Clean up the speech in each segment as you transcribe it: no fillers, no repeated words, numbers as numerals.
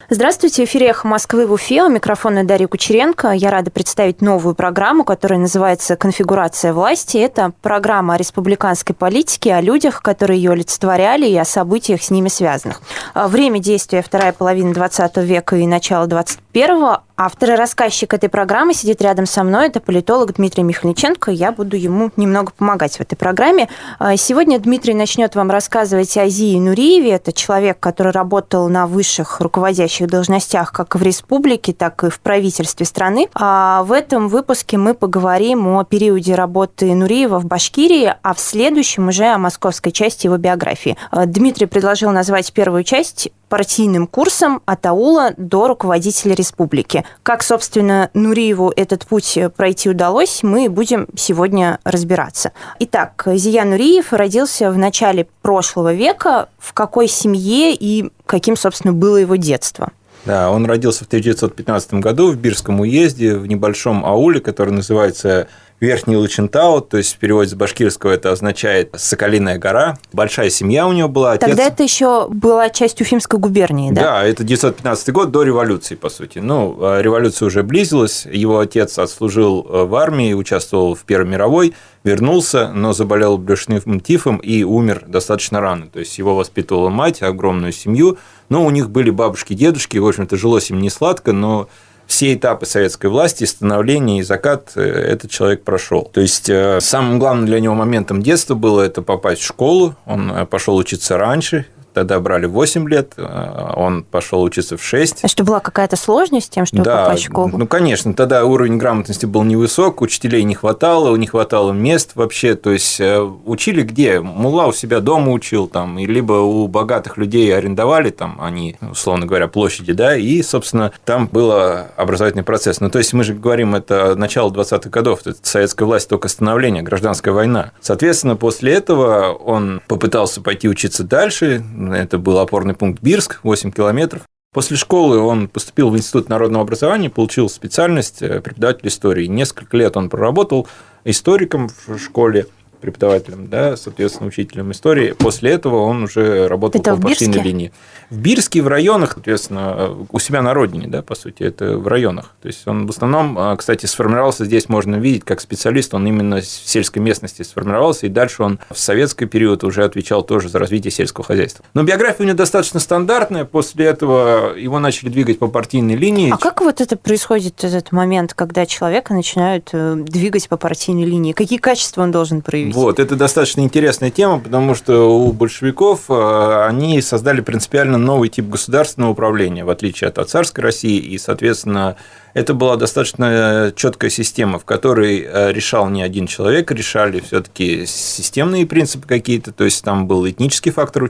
Здравствуйте, в эфире «Эхо Москвы» в Уфе. У микрофона Дарья Кучеренко. Я рада представить новую программу, которая называется «Конфигурация власти». Это программа о республиканской политике, о людях, которые ее олицетворяли, и о событиях с ними связанных. Время действия вторая половина 20 века и начало 21-го. Автор и рассказчик этой программы сидит рядом со мной. Это политолог Дмитрий Михальниченко. Я буду ему немного помогать в этой программе. Сегодня Дмитрий начнет вам рассказывать о Зии Нуриеве. Это человек, который работал на высших руководящих должностях как в республике, так и в правительстве страны. А в этом выпуске мы поговорим о периоде работы Нуриева в Башкирии, а в следующем уже о московской части его биографии. Дмитрий предложил назвать первую часть партийным курсом от аула до руководителя республики. Как, собственно, Нуриеву этот путь пройти удалось, мы будем сегодня разбираться. Итак, Зия Нуриев родился в начале прошлого века. В какой семье и каким, собственно, было его детство? Да, он родился в 1915 году в Бирском уезде, в небольшом ауле, который называется Верхний Лачинтау, то есть в переводе с башкирского это означает «Соколиная гора». Большая семья у него была. Отец... Тогда это еще была часть Уфимской губернии, да? Да, это 1915 год, до революции, по сути. Революция уже близилась, его отец отслужил в армии, участвовал в Первой мировой, вернулся, но заболел брюшным тифом и умер достаточно рано. То есть его воспитывала мать, огромную семью, но у них были бабушки, дедушки, в общем-то, жилось им не сладко, но все этапы советской власти, становления и закат этот человек прошел. То есть самым главным для него моментом детства было это попасть в школу. Он пошел учиться раньше. Тогда брали 8 лет, он пошел учиться в 6. А что, была какая-то сложность с тем, чтобы попасть в школу? Ну, конечно, тогда уровень грамотности был невысок, учителей не хватало мест вообще. То есть учили где? Мулла у себя дома учил, там, и либо у богатых людей арендовали, там, они, условно говоря, площади, да, и, собственно, там был образовательный процесс. Ну, то есть мы же говорим, это начало 20-х годов, это советская власть, только становление, гражданская война. Соответственно, после этого он попытался пойти учиться дальше. Это был опорный пункт Бирск, 8 километров. После школы он поступил в Институт народного образования, получил специальность преподаватель истории. Несколько лет он проработал историком в школе, преподавателем, да, соответственно, учителем истории. После этого он уже работал по партийной линии. В Бирске, в районах, соответственно, у себя на родине, да, по сути, это в районах. То есть он в основном, кстати, сформировался, здесь можно видеть, как специалист, он именно в сельской местности сформировался, и дальше он в советский период уже отвечал тоже за развитие сельского хозяйства. Но биография у него достаточно стандартная, после этого его начали двигать по партийной линии. А как вот это происходит, этот момент, когда человека начинают двигать по партийной линии? Какие качества он должен проявить? Вот, это достаточно интересная тема, потому что у большевиков они создали принципиально новый тип государственного управления, в отличие от царской России, и, соответственно, это была достаточно четкая система, в которой решал не один человек, решали все-таки системные принципы какие-то, то есть там был этнический фактор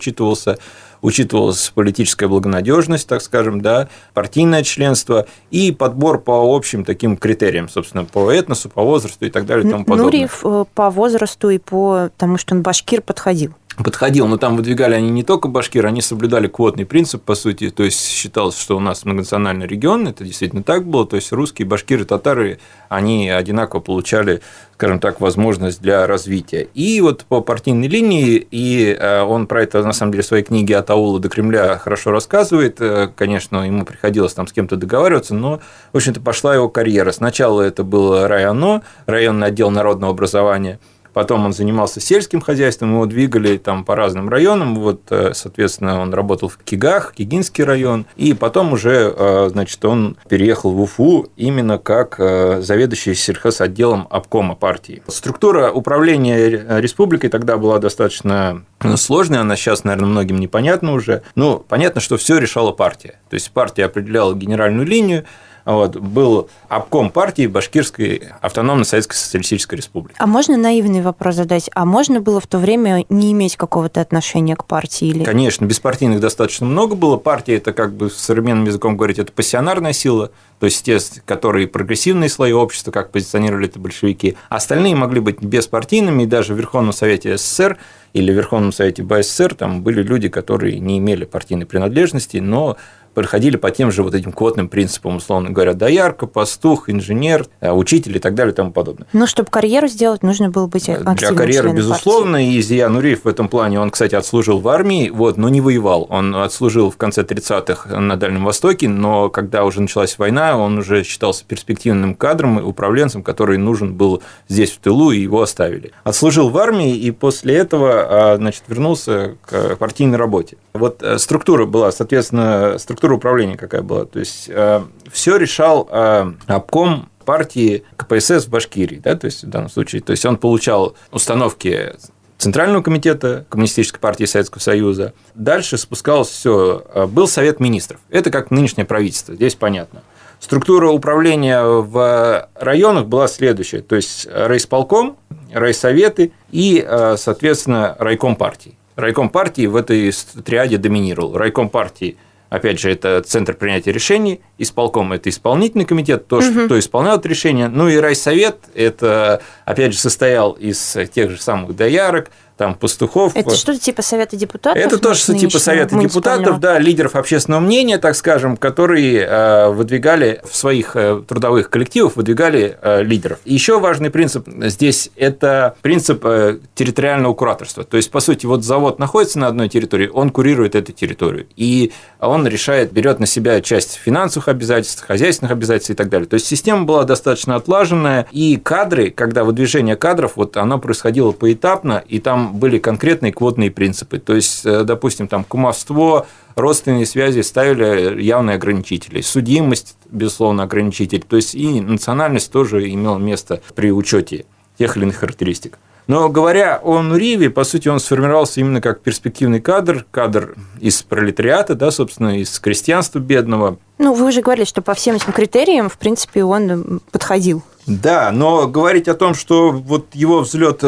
учитывалась политическая благонадежность, так скажем, да, партийное членство и подбор по общим таким критериям, собственно, по этносу, по возрасту и так далее и тому подобное. Нуриев по возрасту и по тому, что он башкир, подходил, но там выдвигали они не только башкир, они соблюдали квотный принцип, по сути, то есть считалось, что у нас многонациональный регион, это действительно так было, то есть русские, башкиры, татары, они одинаково получали, скажем так, возможность для развития. И вот по партийной линии, и он про это, на самом деле, в своей книге «От аула до Кремля» хорошо рассказывает, конечно, ему приходилось там с кем-то договариваться, но, в общем-то, пошла его карьера. Сначала это было районный отдел народного образования, потом он занимался сельским хозяйством, его двигали там по разным районам. Вот, соответственно, он работал в Кигах, Кигинский район, и потом уже, значит, он переехал в Уфу именно как заведующий сельхозотделом обкома партии. Структура управления республикой тогда была достаточно сложная, она сейчас, наверное, многим непонятна уже. Ну, понятно, что все решала партия. То есть партия определяла генеральную линию. Вот, был обком партии Башкирской автономной Советской Социалистической Республики. А можно наивный вопрос задать? А можно было в то время не иметь какого-то отношения к партии? Или... Конечно, беспартийных достаточно много было. Партия – это, как бы современным языком говорить, это пассионарная сила, то есть те, которые прогрессивные слои общества, как позиционировали это большевики. Остальные могли быть беспартийными, и даже в Верховном Совете СССР или в Верховном Совете БССР там были люди, которые не имели партийной принадлежности, но проходили по тем же вот этим квотным принципам, условно говоря, доярка, пастух, инженер, учитель и так далее и тому подобное. Ну, чтобы карьеру сделать, нужно было быть активным Для карьеры, членом безусловно, партии. и Зия Нуриев в этом плане, он, кстати, отслужил в армии, но не воевал. Он отслужил в конце 30-х на Дальнем Востоке, но когда уже началась война, он уже считался перспективным кадром, управленцем, который нужен был здесь, в тылу, и его оставили. Отслужил в армии, и после этого, значит, вернулся к партийной работе. Вот структура была, соответственно, структура управления какая была. То есть все решал обком партии КПСС в Башкирии, да, то есть в данном случае. То есть он получал установки Центрального комитета Коммунистической партии Советского Союза. Дальше спускалось все. Был Совет министров. Это как нынешнее правительство, здесь понятно. Структура управления в районах была следующая. То есть райисполком, райсоветы и, соответственно, райком партии. Райком партии в этой триаде доминировал. Райком партии, опять же, это центр принятия решений, исполком – это исполнительный комитет, то, что исполняет решения, ну и райсовет – это, опять же, состоял из тех же самых доярок, там, пастухов. Это что-то типа Совета депутатов? Это тоже типа Совета депутатов, да, лидеров общественного мнения, так скажем, которые выдвигали в своих трудовых коллективах, выдвигали лидеров. Еще важный принцип здесь – это принцип территориального кураторства. То есть, по сути, вот завод находится на одной территории, он курирует эту территорию, и он решает, берет на себя часть финансовых обязательств, хозяйственных обязательств и так далее. То есть, система была достаточно отлаженная, и кадры, когда выдвижение кадров, вот оно происходило поэтапно, и там были конкретные квотные принципы. То есть, допустим, там кумовство, родственные связи ставили явные ограничители. Судимость, безусловно, ограничитель. То есть, и национальность тоже имела место при учете тех или иных характеристик. Но говоря о Нуриеве, по сути, он сформировался именно как перспективный кадр из пролетариата, да, собственно, из крестьянства бедного. Ну, вы уже говорили, что по всем этим критериям, в принципе, он подходил. Да, но говорить о том, что вот его взлет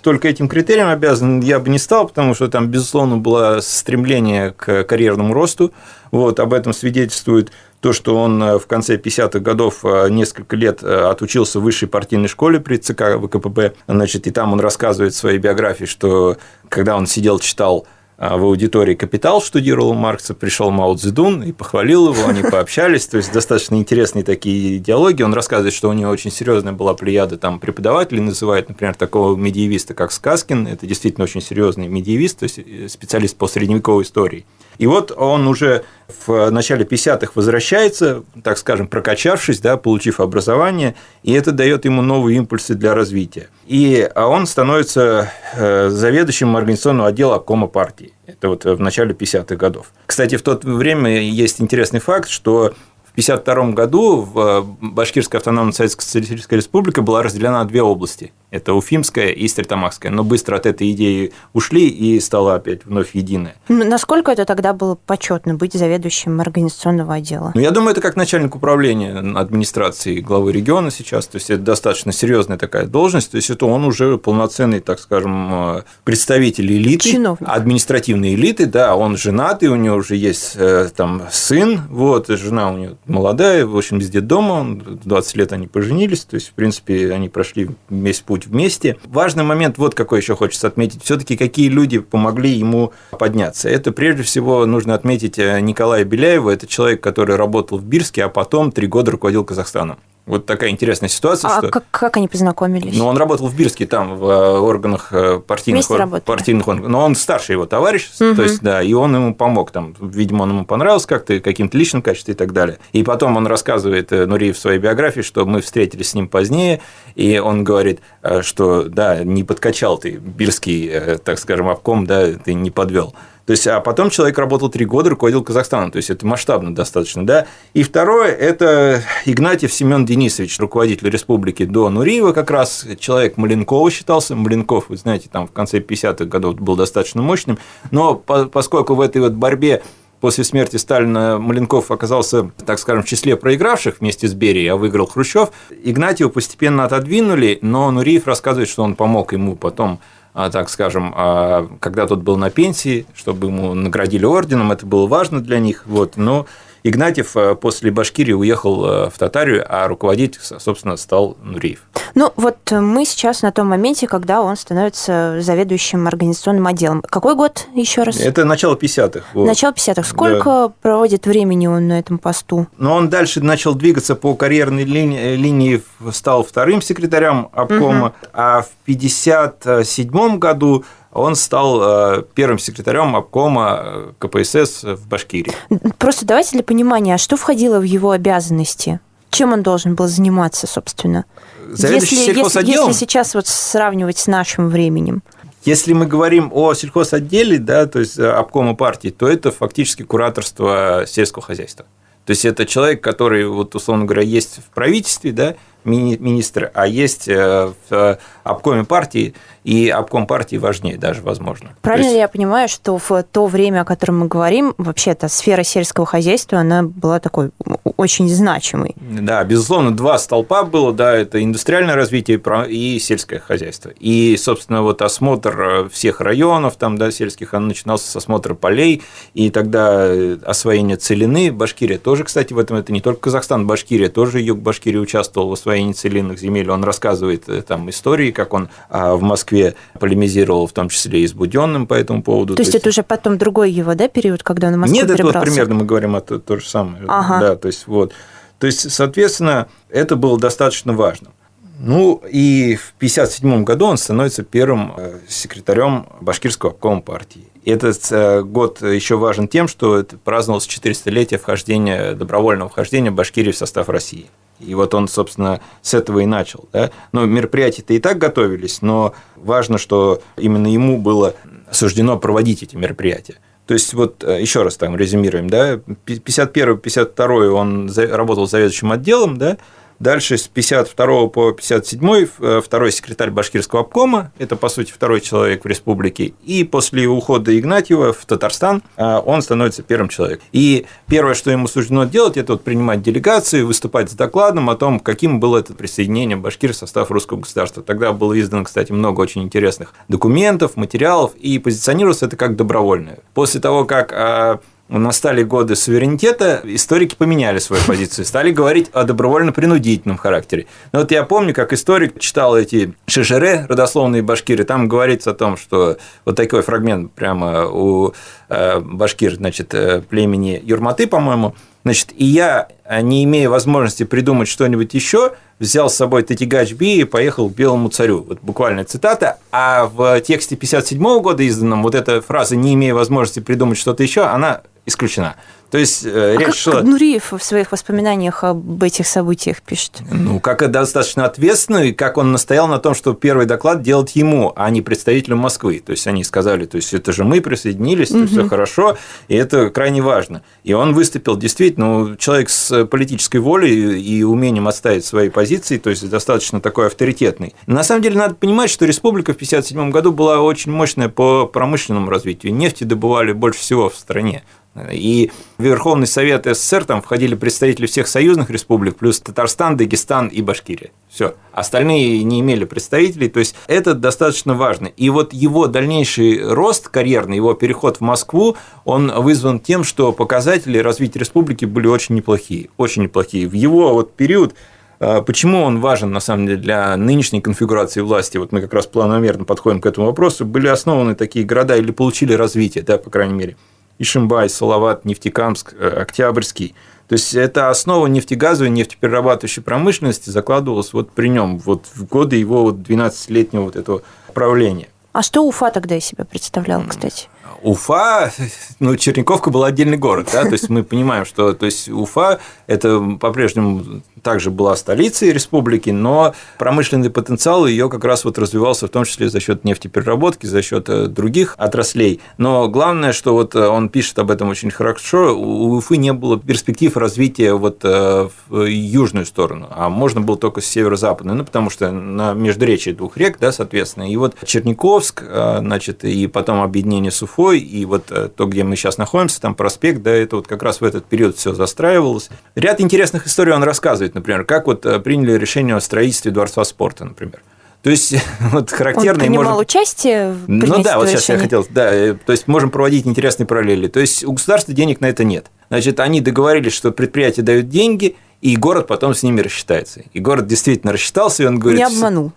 только этим критериям обязан, я бы не стал, потому что там, безусловно, было стремление к карьерному росту. Вот, об этом свидетельствует то, что он в конце 50-х годов несколько лет отучился в высшей партийной школе при ЦК ВКПБ. Значит, и там он рассказывает в своей биографии, что когда он сидел, читал в аудитории «Капитал», штудировал Маркса, пришел Мао Цзэдун и похвалил его, они пообщались, то есть достаточно интересные такие диалоги. Он рассказывает, что у него очень серьезная была плеяда там преподавателей, называет, например, такого медиевиста, как Сказкин, это действительно очень серьезный медиевист, то есть специалист по средневековой истории. И вот он уже в начале 50-х возвращается, так скажем, прокачавшись, да, получив образование, и это дает ему новые импульсы для развития. И он становится заведующим организационного отдела обкома партии. Это вот в начале 50-х годов. Кстати, в то время есть интересный факт, что в 1952 году Башкирская автономная социалистическая республика была разделена на две области. Это Уфимская и Стерлитамакская. Но быстро от этой идеи ушли и стала опять вновь единая. Насколько это тогда было почетно быть заведующим организационного отдела? Ну, я думаю, это как начальник управления администрации главы региона сейчас. То есть, это достаточно серьезная такая должность. То есть, это он уже полноценный, так скажем, представитель элиты. Чиновник. Административной элиты, да. Он женатый, у него уже есть там сын, вот, жена у него молодая, в общем, из детдома, 20 лет они поженились, то есть, в принципе, они прошли весь путь вместе. Важный момент, вот какой еще хочется отметить, все-таки какие люди помогли ему подняться. Это, прежде всего, нужно отметить Николая Беляева, это человек, который работал в Бирске, а потом 3 года руководил Казахстаном. Вот такая интересная ситуация. А что... как они познакомились? Ну, он работал в Бирске, там, в органах партийных органов. Но он старший его товарищ, то есть, да, и он ему помог. Там, видимо, он ему понравился как-то, каким-то личным качеством и так далее. И потом он рассказывает, Нуриев, в своей биографии, что мы встретились с ним позднее, и он говорит, что, да, не подкачал ты бирский, так скажем, обком, да, ты не подвел. То есть, а потом человек работал 3 года, руководил Казахстаном, то есть, это масштабно достаточно, да. И второе – это Игнатьев Семен Денисович, руководитель республики до Нуриева как раз, человек Маленкова считался. Маленков, вы знаете, там в конце 50-х годов был достаточно мощным, но поскольку в этой вот борьбе после смерти Сталина Маленков оказался, так скажем, в числе проигравших вместе с Берией, а выиграл Хрущев, Игнатьева постепенно отодвинули, но Нуриев рассказывает, что он помог ему потом, так скажем, когда тот был на пенсии, чтобы ему наградили орденом, это было важно для них. Вот. Но Игнатьев после Башкирии уехал в Татарию, а руководитель, собственно, стал Нуриев. Ну, вот мы сейчас на том моменте, когда он становится заведующим организационным отделом. Какой год еще раз? Это начало 50-х. Вот. Начало 50-х. Сколько проводит времени он на этом посту? Но он дальше начал двигаться по карьерной линии, стал вторым секретарем обкома, а в 1957 году он стал первым секретарем обкома КПСС в Башкирии. Просто давайте для понимания, а что входило в его обязанности? Чем он должен был заниматься, собственно? Заведующий сельхозотделом? Если сейчас вот сравнивать с нашим временем. Если мы говорим о сельхозотделе, да, то есть обкома партии, то это фактически кураторство сельского хозяйства. То есть это человек, который, вот, условно говоря, есть в правительстве, да, министр, а есть в обкоме партии, и обком партии важнее даже, возможно. Правильно ли я понимаю, что в то время, о котором мы говорим, вообще-то сфера сельского хозяйства, она была такой очень значимой? Да, безусловно, два столпа было, да, это индустриальное развитие и сельское хозяйство. И, собственно, вот осмотр всех районов, там, да, сельских, он начинался с осмотра полей, и тогда освоение целины, Башкирия тоже, кстати, в этом, это не только Казахстан, Башкирия, тоже юг Башкирии участвовал в освоении целинных земель, он рассказывает там истории, как он в Москве полемизировал, в том числе и с Будённым по этому поводу. То есть это уже потом другой его, да, период, когда он в Москву перебрался? Нет, это вот примерно мы говорим о то же самое. Ага. Да, то есть, вот. То есть, соответственно, это было достаточно важно. Ну, и в 1957 году он становится первым секретарем Башкирского обкома партии. Этот год еще важен тем, что это праздновалось 400-летие добровольного вхождения Башкирии в состав России. И вот он, собственно, с этого и начал. Да? Ну, мероприятия-то и так готовились, но важно, что именно ему было суждено проводить эти мероприятия. То есть, вот еще раз там резюмируем, да, 51-52 он работал заведующим отделом, да, дальше с 52 по 57 второй секретарь Башкирского обкома, это, по сути, второй человек в республике, и после ухода Игнатьева в Татарстан он становится первым человеком. И первое, что ему суждено делать, это вот принимать делегации, выступать с докладом о том, каким было это присоединение Башкирии в состав русского государства. Тогда было издано, кстати, много очень интересных документов, материалов, и позиционировалось это как добровольное. После того, как настали годы суверенитета, историки поменяли свою позицию, стали говорить о добровольно-принудительном характере. Но вот я помню, как историк читал эти шешере, родословные башкиры, там говорится о том, что вот такой фрагмент прямо у башкир, значит, племени Юрматы, по-моему, значит, и я, не имея возможности придумать что-нибудь еще, взял с собой Татигач-Би и поехал к Белому царю. Вот буквальная цитата. А в тексте 1957 года изданном вот эта фраза «не имея возможности придумать что-то еще», она исключена. То есть речь шла... Как Нуриев в своих воспоминаниях об этих событиях пишет? Ну, как достаточно ответственно, и как он настоял на том, что первый доклад делать ему, а не представителю Москвы. То есть они сказали, то есть это же мы присоединились, то все хорошо, и это крайне важно. И он выступил действительно, человек с политической волей и умением отставить свои позиции, то есть достаточно такой авторитетный. На самом деле надо понимать, что республика в 1957 году была очень мощная по промышленному развитию. Нефти добывали больше всего в стране. И в Верховный Совет СССР там входили представители всех союзных республик, плюс Татарстан, Дагестан и Башкирия. Все. Остальные не имели представителей, то есть это достаточно важно. И вот его дальнейший рост карьерный, его переход в Москву, он вызван тем, что показатели развития республики были очень неплохие. Очень неплохие. В его вот период. Почему он важен, на самом деле, для нынешней конфигурации власти? Вот мы как раз планомерно подходим к этому вопросу. Были основаны такие города или получили развитие, да, по крайней мере. Ишимбай, Салават, Нефтекамск, Октябрьский. То есть это основа нефтегазовой, нефтеперерабатывающей промышленности закладывалась вот при нем, вот в годы его вот 12-летнего вот этого правления. А что Уфа тогда из себя представляла, кстати? Уфа, ну, Черниковка был отдельный город, да, то есть мы понимаем, что то есть Уфа это по-прежнему также была столицей республики, но промышленный потенциал ее как раз вот развивался в том числе за счет нефтепереработки, за счет других отраслей. Но главное, что вот он пишет об этом очень хорошо, у Уфы не было перспектив развития вот в южную сторону, а можно было только с северо-западной, ну, потому что на междуречии двух рек, да, соответственно, и вот Черниковск, значит, и потом объединение с Уфой, и вот то, где мы сейчас находимся, там проспект, да, это вот как раз в этот период все застраивалось. Ряд интересных историй он рассказывает, например, как вот приняли решение о строительстве дворца спорта, например. То есть, вот характерно... Он принимал участие в принятии Ну да, вот сейчас решения? я хотел... Да, то есть, можем проводить интересные параллели. То есть, у государства денег на это нет. Значит, они договорились, что предприятие дает деньги, и город потом с ними рассчитается. И город действительно рассчитался, и он говорит... Не обманул.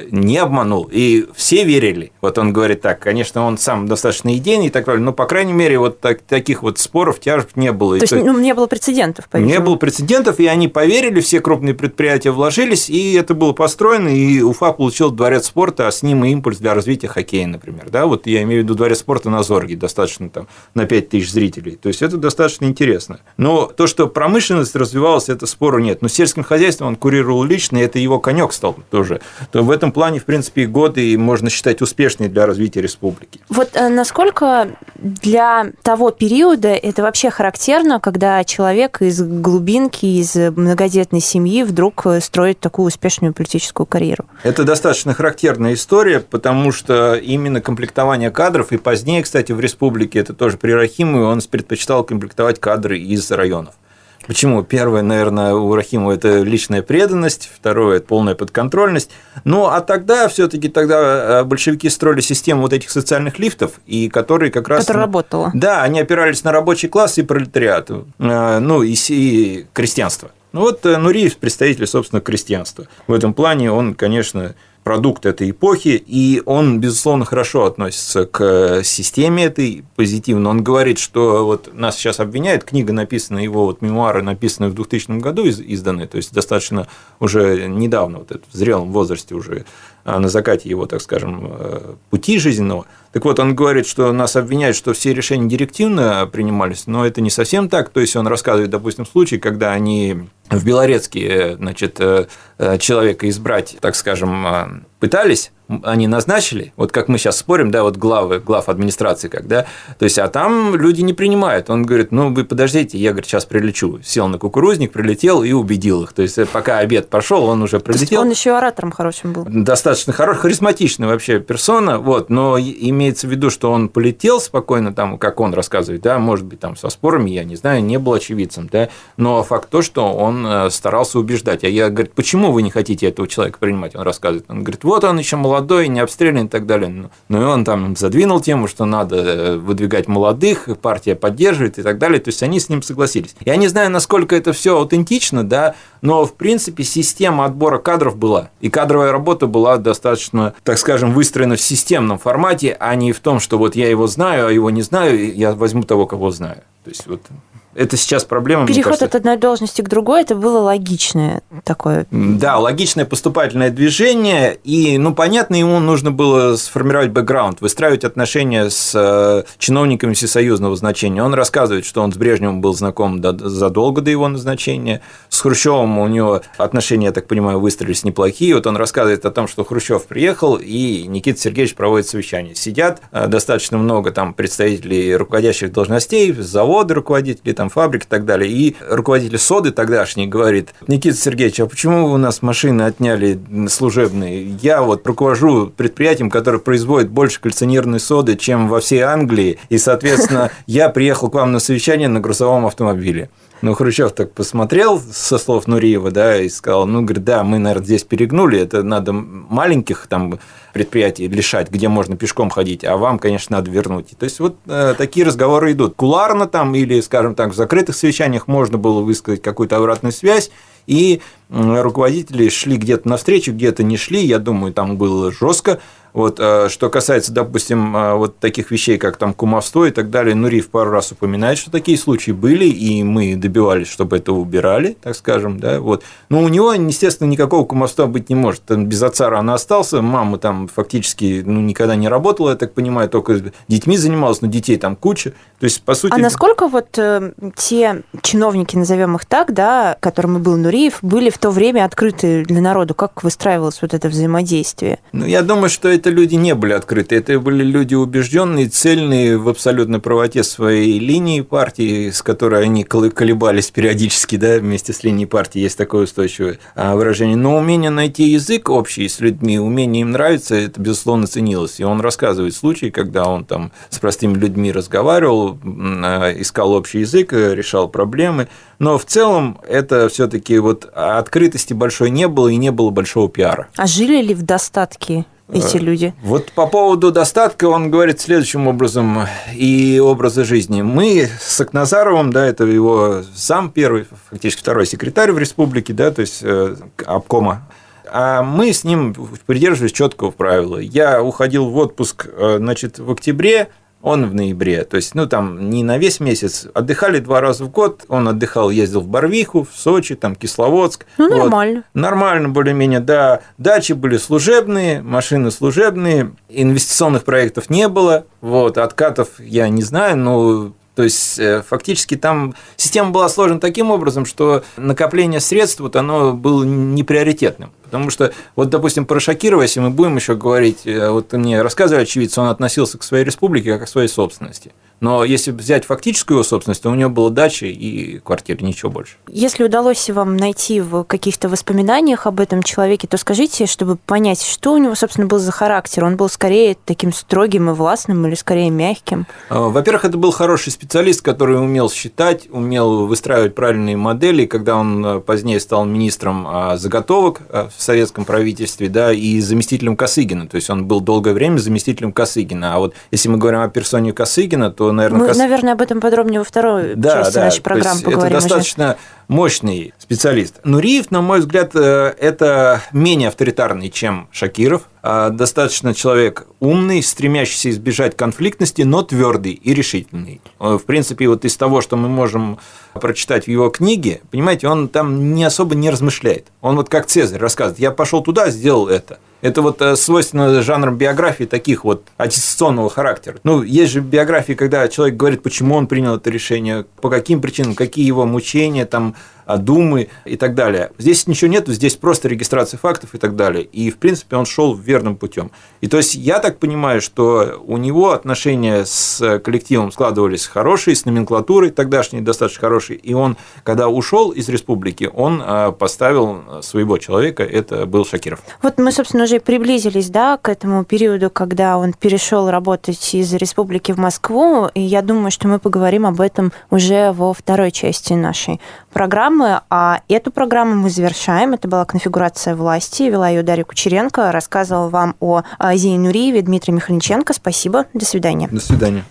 Не обманул. И все верили. Вот он говорит так, конечно, он сам достаточно идейный и так далее, но, по крайней мере, вот таких вот споров, тяжб не было. То есть, не было прецедентов, по-видимому. Не было прецедентов, и они поверили, все крупные предприятия вложились, и это было построено, и Уфа получил дворец спорта, а с ним и импульс для развития хоккея, например. Да, вот я имею в виду дворец спорта на Зорге, достаточно там на 5000 зрителей. То есть, это достаточно интересно. Но то, что промышленность развивалась, это спору нет. Но сельским хозяйством он курировал лично, и это его конек стал тоже. То в этом плане, в принципе, годы можно считать успешными для развития республики. Вот насколько для того периода это вообще характерно, когда человек из глубинки, из многодетной семьи вдруг строит такую успешную политическую карьеру? Это достаточно характерная история, потому что именно комплектование кадров, и позднее, кстати, в республике, это тоже при Рахимове, он предпочитал комплектовать кадры из районов. Почему? Первое, наверное, у Рахимова это личная преданность, второе – это полная подконтрольность. Ну, а тогда все-таки большевики строили систему вот этих социальных лифтов, и которые как раз… Которая работала. Да, они опирались на рабочий класс и пролетариат, ну, и крестьянство. Ну, вот Нуриев – представитель, собственно, крестьянства. В этом плане он, конечно… продукт этой эпохи, и он, безусловно, хорошо относится к системе этой позитивно. Он говорит, что вот нас сейчас обвиняют, книга написана, его вот мемуары написаны в 2000 году изданы, то есть достаточно уже недавно, вот это, в зрелом возрасте уже на закате его, так скажем, пути жизненного. Так вот, он говорит, что нас обвиняют, что все решения директивно принимались, но это не совсем так. То есть, он рассказывает, допустим, случай, когда они в Белорецке, значит, человека избрать, так скажем, пытались, они назначили, вот как мы сейчас спорим, да, вот глав администрации, когда, то есть, а там люди не принимают. Он говорит, ну, вы подождите, я, говорит, сейчас прилечу. Сел на кукурузник, прилетел и убедил их. То есть, пока обед пошел, он уже прилетел. Он еще оратором хорошим был. Достаточно хороший, харизматичный вообще персона, вот, но имеется в виду, что он полетел спокойно, там, как он рассказывает, да, может быть, там, со спорами, я не знаю, не был очевидцем, да, но факт то, что он старался убеждать. А я, говорю, почему вы не хотите этого человека принимать? Он рассказывает. Он говорит, вот он еще молодой, не обстрелян и так далее. Ну, и он там задвинул тему, что надо выдвигать молодых, партия поддерживает и так далее. То есть, они с ним согласились. Я не знаю, насколько это все аутентично, да, но, в принципе, система отбора кадров была. И кадровая работа была достаточно, так скажем, выстроена в системном формате, а не в том, что вот я его знаю, а его не знаю, я возьму того, кого знаю. То есть, вот это сейчас проблема. Переход от одной должности к другой, это было логичное такое. Да, логичное поступательное движение, и, ну, понятно, ему нужно было сформировать бэкграунд, выстраивать отношения с чиновниками всесоюзного значения. Он рассказывает, что он с Брежневым был знаком задолго до его назначения, с Хрущевым у него отношения, я так понимаю, выстроились неплохие. Вот он рассказывает о том, что Хрущев приехал, и Никита Сергеевич проводит совещание. Сидят достаточно много там представителей руководящих должностей, заводы руководителей, там, фабрик и так далее. И руководитель соды тогдашний говорит: Никита Сергеевич, а почему вы у нас машины отняли служебные? Я вот руковожу предприятием, которое производит больше кальцинированной соды, чем во всей Англии, и, соответственно, я приехал к вам на совещание на грузовом автомобиле. Ну, Хрущев так посмотрел со слов Нуриева, да, и сказал, ну, говорит, да, мы, наверное, здесь перегнули, это надо маленьких там предприятий лишать, где можно пешком ходить, а вам, конечно, надо вернуть. То есть, вот такие разговоры идут. Кулуарно там или, скажем так, в закрытых совещаниях можно было высказать какую-то обратную связь, и руководители шли где-то навстречу, где-то не шли, я думаю, там было жестко. Вот, что касается, допустим, вот таких вещей, как там кумовство и так далее, Нуриев пару раз упоминает, что такие случаи были, и мы добивались, чтобы это убирали, так скажем, да, вот. Но у него, естественно, никакого кумовства быть не может. Он без отца рано остался, мама там фактически никогда не работала, я так понимаю, только детьми занималась, но детей там куча. То есть, по сути… А насколько вот те чиновники, назовем их так, да, которыми был Нуриев, были в то время открыты для народа? Как выстраивалось вот это взаимодействие? Ну, я думаю, что это люди не были открыты, это были люди убежденные, цельные в абсолютной правоте своей линии партии, с которой они колебались периодически, да, вместе с линией партии, есть такое устойчивое выражение. Но умение найти язык общий с людьми, умение им нравиться, это, безусловно, ценилось. И он рассказывает случаи, когда он там с простыми людьми разговаривал, искал общий язык, решал проблемы. Но в целом это все-таки вот открытости большой не было и не было большого пиара. А жили ли в достатке эти люди? Вот по поводу достатка он говорит следующим образом и образа жизни. Мы с Акназаровым, да, это его зам первый, фактически второй секретарь в республике, да, то есть обкома, а мы с ним придерживались четкого правила. Я уходил в отпуск, значит, в октябре, он в ноябре, то есть, там не на весь месяц, отдыхали 2 раза в год, он отдыхал, ездил в Барвиху, в Сочи, там, Кисловодск. Нормально. Нормально более-менее, да. Дачи были служебные, машины служебные, инвестиционных проектов не было, откатов я не знаю, но... То есть, фактически там система была сложена таким образом, что накопление средств оно было не приоритетным. Потому что, допустим, про Шакирова, если мы будем еще говорить, мне рассказывали очевидцы, он относился к своей республике как к своей собственности. Но если взять фактическую его собственность, то у него была дача и квартира, ничего больше. Если удалось вам найти в каких-то воспоминаниях об этом человеке, то скажите, чтобы понять, что у него, собственно, был за характер. Он был скорее таким строгим и властным или скорее мягким? Во-первых, это был хороший специалист, который умел считать, умел выстраивать правильные модели. Когда он позднее стал министром заготовок в советском правительстве, да, и заместителем Косыгина. То есть, он был долгое время заместителем Косыгина. А если мы говорим о персоне Косыгина, то, наверное... Мы, наверное, об этом подробнее во второй части нашей программы поговорим. Это достаточно мощный специалист. Нуриев, на мой взгляд, это менее авторитарный, чем Шакиров. Достаточно человек умный, стремящийся избежать конфликтности, но твердый и решительный. В принципе, из того, что мы можем прочитать в его книге, понимаете, он там не особо не размышляет. Он как Цезарь рассказывает: я пошел туда, сделал это. Это свойственно жанрам биографии таких аттестационного характера. Есть же биографии, когда человек говорит, почему он принял это решение, по каким причинам, какие его мучения, думы и так далее. Здесь ничего нету, здесь просто регистрация фактов и так далее. И, в принципе, он шел верным путем. И то есть, я так понимаю, что у него отношения с коллективом складывались хорошие, с номенклатурой тогдашней достаточно хорошие. И он, когда ушел из республики, он поставил своего человека, это был Шакиров. Мы, собственно, уже приблизились, к этому периоду, когда он перешел работать из республики в Москву, и я думаю, что мы поговорим об этом уже во второй части нашей программы. А эту программу мы завершаем. Это была «Конфигурация власти». Вела ее Дарья Кучеренко. Рассказывал вам о Азии Нуриеве Дмитрий Михальниченко. Спасибо. До свидания. До свидания.